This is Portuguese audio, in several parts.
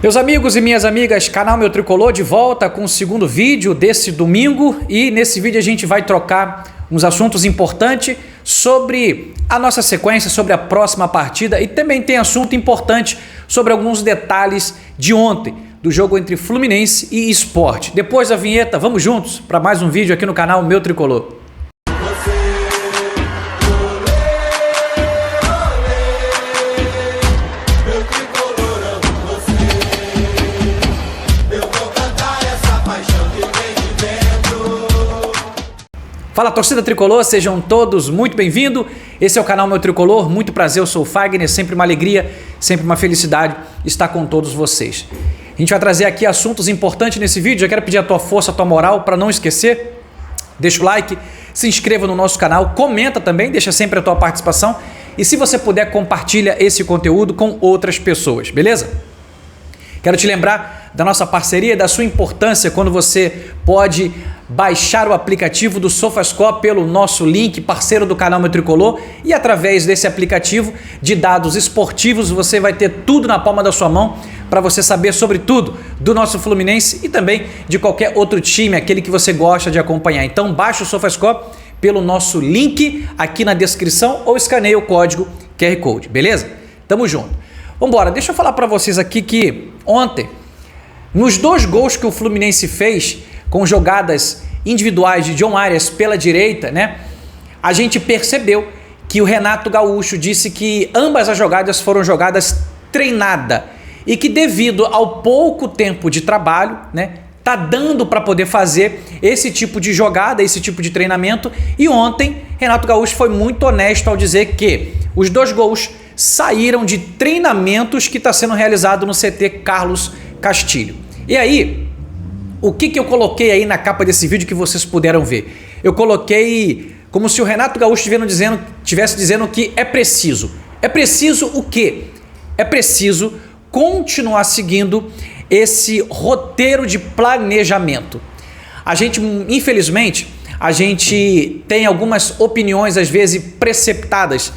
Meus amigos e minhas amigas, canal Meu Tricolor de volta com o segundo vídeo desse domingo, e nesse vídeo a gente vai trocar uns assuntos importantes sobre a nossa sequência, sobre a próxima partida, e também tem assunto importante sobre alguns detalhes de ontem, do jogo entre Fluminense e Sport. Depois da vinheta, vamos juntos para mais um vídeo aqui no canal Meu Tricolor. Fala, torcida tricolor, sejam todos muito bem-vindos. Esse é o canal Meu Tricolor, muito prazer, eu sou o Fagner, sempre uma alegria, sempre uma felicidade estar com todos vocês. A gente vai trazer aqui assuntos importantes nesse vídeo, eu quero pedir a tua força, a tua moral, para não esquecer, deixa o like, se inscreva no nosso canal, comenta também, deixa sempre a tua participação e se você puder, compartilha esse conteúdo com outras pessoas, beleza? Quero te lembrar da nossa parceria, da sua importância quando você pode baixar o aplicativo do SofaScore pelo nosso link, parceiro do canal Meu Tricolor, e através desse aplicativo de dados esportivos você vai ter tudo na palma da sua mão para você saber sobre tudo do nosso Fluminense e também de qualquer outro time, aquele que você gosta de acompanhar. Então baixa o SofaScore pelo nosso link aqui na descrição ou escaneia o código QR Code, beleza? Tamo junto. Vambora, deixa eu falar para vocês aqui que ontem, nos dois gols que o Fluminense fez, com jogadas individuais de John Arias pela direita, né? A gente percebeu que o Renato Gaúcho disse que ambas as jogadas foram jogadas treinadas e que devido ao pouco tempo de trabalho, né? Tá dando para poder fazer esse tipo de jogada, esse tipo de treinamento. E ontem, Renato Gaúcho foi muito honesto ao dizer que os dois gols saíram de treinamentos que está sendo realizado no CT Carlos Castilho. E aí, o que eu coloquei aí na capa desse vídeo que vocês puderam ver? Eu coloquei como se o Renato Gaúcho estivesse dizendo que é preciso. É preciso o quê? É preciso continuar seguindo esse roteiro de planejamento. A gente, infelizmente, a gente tem algumas opiniões às vezes preceptadas,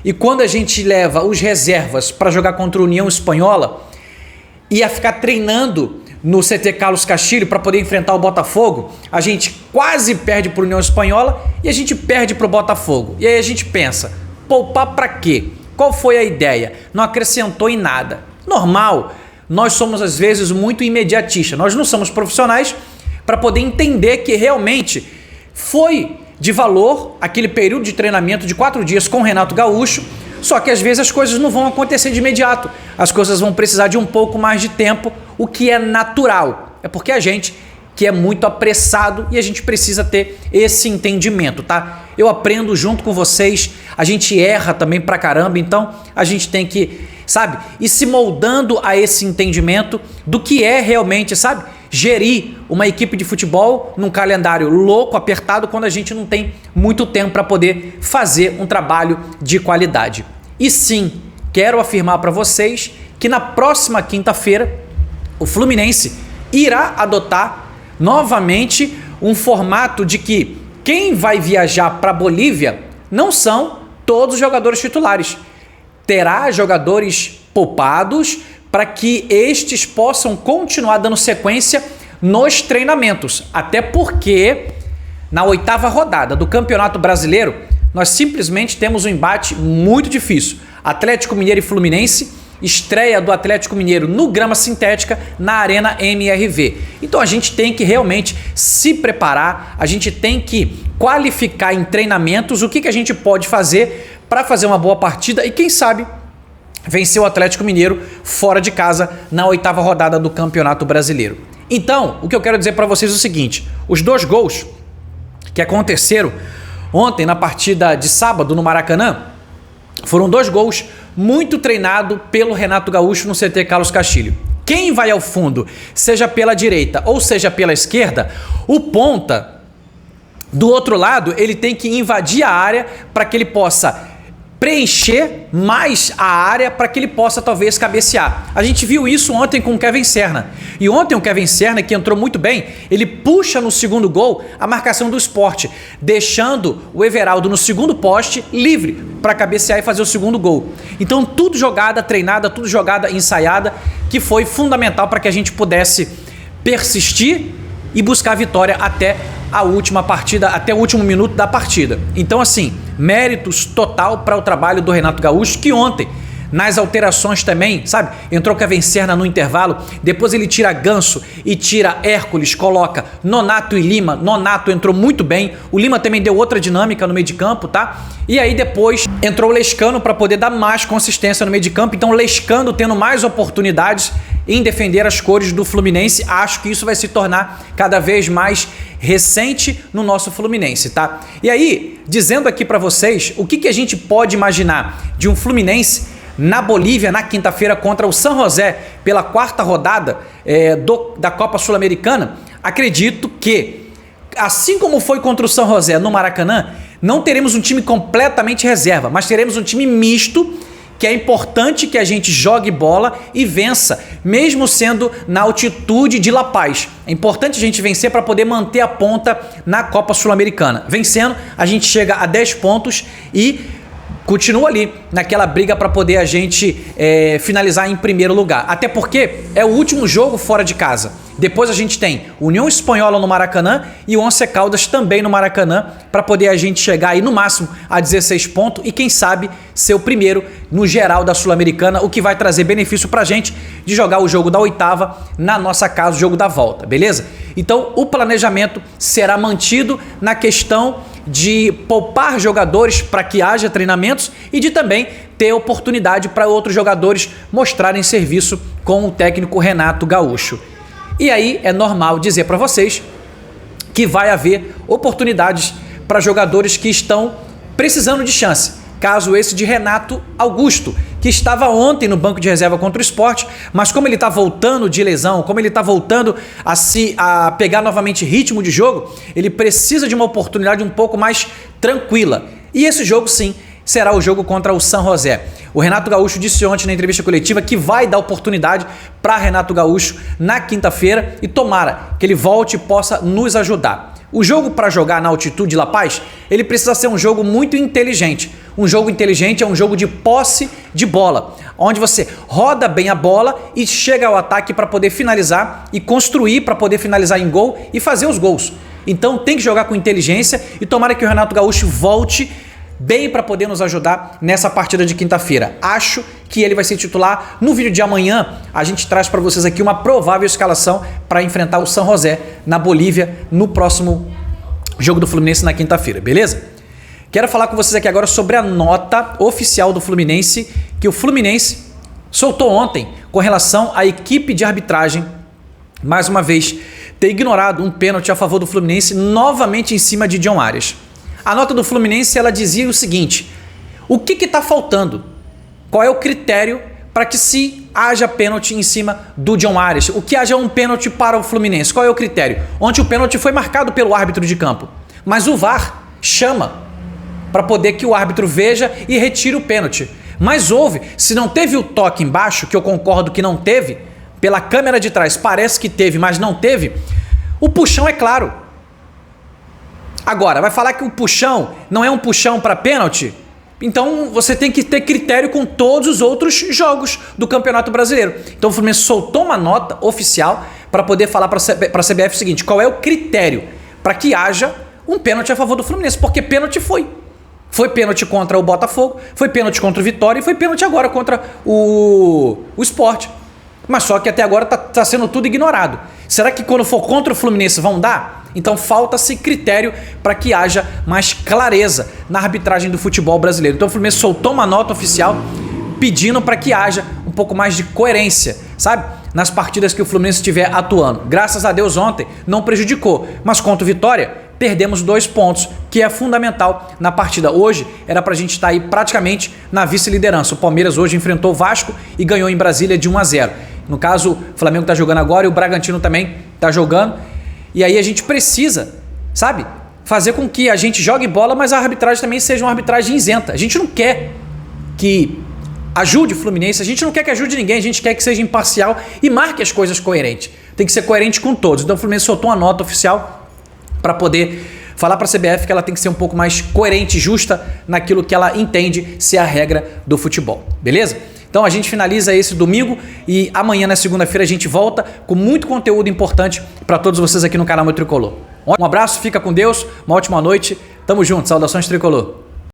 e quando a gente leva os reservas para jogar contra a União Espanhola e a ficar treinando no CT Carlos Castilho para poder enfrentar o Botafogo, a gente quase perde para a União Espanhola e a gente perde para o Botafogo. E aí a gente pensa, poupar para quê? Qual foi a ideia? Não acrescentou em nada. Normal, nós somos às vezes muito imediatistas, nós não somos profissionais para poder entender que realmente foi de valor aquele período de treinamento de 4 dias com o Renato Gaúcho, só que às vezes as coisas não vão acontecer de imediato, as coisas vão precisar de um pouco mais de tempo, o que é natural, é porque a gente que é muito apressado e a gente precisa ter esse entendimento, tá? Eu aprendo junto com vocês, a gente erra também pra caramba, então a gente tem que, sabe, ir se moldando a esse entendimento do que é realmente, sabe, gerir uma equipe de futebol num calendário louco, apertado, quando a gente não tem muito tempo para poder fazer um trabalho de qualidade. E sim, quero afirmar para vocês que na próxima quinta-feira o Fluminense irá adotar novamente um formato de que quem vai viajar para a Bolívia não são todos os jogadores titulares. Terá jogadores poupados para que estes possam continuar dando sequência nos treinamentos. Até porque na 8ª rodada do Campeonato Brasileiro, nós simplesmente temos um embate muito difícil. Atlético Mineiro e Fluminense, estreia do Atlético Mineiro no grama sintética na Arena MRV. Então a gente tem que realmente se preparar, a gente tem que qualificar em treinamentos o que a gente pode fazer para fazer uma boa partida e quem sabe vencer o Atlético Mineiro fora de casa na 8ª rodada do Campeonato Brasileiro. Então, o que eu quero dizer para vocês é o seguinte, os dois gols que aconteceram ontem na partida de sábado no Maracanã foram dois gols muito treinados pelo Renato Gaúcho no CT Carlos Castilho. Quem vai ao fundo, seja pela direita ou seja pela esquerda, o ponta do outro lado ele tem que invadir a área para que ele possa preencher mais a área para que ele possa talvez cabecear. A gente viu isso ontem com o Kevin Serna. E ontem o Kevin Serna, que entrou muito bem, ele puxa no segundo gol a marcação do Sport, deixando o Everaldo no segundo poste livre para cabecear e fazer o segundo gol. Então tudo jogada treinada, tudo jogada ensaiada, que foi fundamental para que a gente pudesse persistir e buscar a vitória até a última partida, até o último minuto da partida. Então, assim, méritos total para o trabalho do Renato Gaúcho, que ontem, nas alterações também, sabe? Entrou Kevin Serna no intervalo, depois ele tira Ganso e tira Hércules, coloca Nonato e Lima. Nonato entrou muito bem, o Lima também deu outra dinâmica no meio de campo, tá? E aí depois entrou o Lescano para poder dar mais consistência no meio de campo, então Lescano tendo mais oportunidades em defender as cores do Fluminense. Acho que isso vai se tornar cada vez mais recente no nosso Fluminense, tá? E aí, dizendo aqui para vocês, o que a gente pode imaginar de um Fluminense na Bolívia, na quinta-feira, contra o San José, pela quarta rodada da Copa Sul-Americana. Acredito que, assim como foi contra o San José no Maracanã, não teremos um time completamente reserva, mas teremos um time misto, que é importante que a gente jogue bola e vença, mesmo sendo na altitude de La Paz. É importante a gente vencer para poder manter a ponta na Copa Sul-Americana. Vencendo, a gente chega a 10 pontos e continua ali naquela briga para poder a gente finalizar em primeiro lugar. Até porque é o último jogo fora de casa. Depois a gente tem União Espanhola no Maracanã e o Once Caldas também no Maracanã, para poder a gente chegar aí no máximo a 16 pontos e quem sabe ser o primeiro no geral da Sul-Americana, o que vai trazer benefício pra gente de jogar o jogo da oitava na nossa casa, o jogo da volta, beleza? Então o planejamento será mantido na questão de poupar jogadores para que haja treinamentos e de também ter oportunidade para outros jogadores mostrarem serviço com o técnico Renato Gaúcho. E aí é normal dizer para vocês que vai haver oportunidades para jogadores que estão precisando de chance. Caso esse de Renato Augusto, que estava ontem no banco de reserva contra o Sport, mas como ele está voltando de lesão, como ele está voltando a pegar novamente ritmo de jogo, ele precisa de uma oportunidade um pouco mais tranquila. E esse jogo, sim, será o jogo contra o San José. O Renato Gaúcho disse ontem na entrevista coletiva que vai dar oportunidade para Renato Gaúcho na quinta-feira e tomara que ele volte e possa nos ajudar. O jogo para jogar na altitude de La Paz, ele precisa ser um jogo muito inteligente. Um jogo inteligente é um jogo de posse de bola, onde você roda bem a bola e chega ao ataque para poder finalizar e construir para poder finalizar em gol e fazer os gols. Então tem que jogar com inteligência e tomara que o Renato Gaúcho volte bem para poder nos ajudar nessa partida de quinta-feira. Acho que ele vai ser titular. No vídeo de amanhã, a gente traz para vocês aqui uma provável escalação para enfrentar o San José na Bolívia no próximo jogo do Fluminense na quinta-feira, beleza? Quero falar com vocês aqui agora sobre a nota oficial do Fluminense, que o Fluminense soltou ontem com relação à equipe de arbitragem, mais uma vez, ter ignorado um pênalti a favor do Fluminense novamente em cima de John Arias. A nota do Fluminense, ela dizia o seguinte: o que está faltando? Qual é o critério para que se haja pênalti em cima do John Arias? O que haja um pênalti para o Fluminense? Qual é o critério? Ontem o pênalti foi marcado pelo árbitro de campo, mas o VAR chama para poder que o árbitro veja e retire o pênalti. Mas houve, se não teve o toque embaixo, que eu concordo que não teve, pela câmera de trás parece que teve, mas não teve, o puxão é claro. Agora, vai falar que o puxão não é um puxão para pênalti? Então você tem que ter critério com todos os outros jogos do Campeonato Brasileiro. Então o Fluminense soltou uma nota oficial para poder falar para a CBF o seguinte: qual é o critério para que haja um pênalti a favor do Fluminense? Porque pênalti foi. Foi pênalti contra o Botafogo, foi pênalti contra o Vitória e foi pênalti agora contra o Sport. Mas só que até agora tá sendo tudo ignorado. Será que quando for contra o Fluminense vão dar? Então falta-se critério para que haja mais clareza na arbitragem do futebol brasileiro. Então o Fluminense soltou uma nota oficial pedindo para que haja um pouco mais de coerência, sabe? Nas partidas que o Fluminense estiver atuando. Graças a Deus ontem não prejudicou, mas contra o Vitória perdemos 2 pontos, que é fundamental na partida. Hoje era pra gente estar aí praticamente na vice-liderança. O Palmeiras hoje enfrentou o Vasco e ganhou em Brasília de 1-0. No caso, o Flamengo tá jogando agora e o Bragantino também tá jogando. E aí a gente precisa, sabe, fazer com que a gente jogue bola, mas a arbitragem também seja uma arbitragem isenta. A gente não quer que ajude o Fluminense, a gente não quer que ajude ninguém, a gente quer que seja imparcial e marque as coisas coerentes. Tem que ser coerente com todos. Então o Fluminense soltou uma nota oficial para poder falar para a CBF que ela tem que ser um pouco mais coerente e justa naquilo que ela entende ser a regra do futebol, beleza? Então a gente finaliza esse domingo e amanhã, na segunda-feira, a gente volta com muito conteúdo importante para todos vocês aqui no canal Meu Tricolor. Um abraço, fica com Deus, uma ótima noite, tamo junto, saudações Tricolor.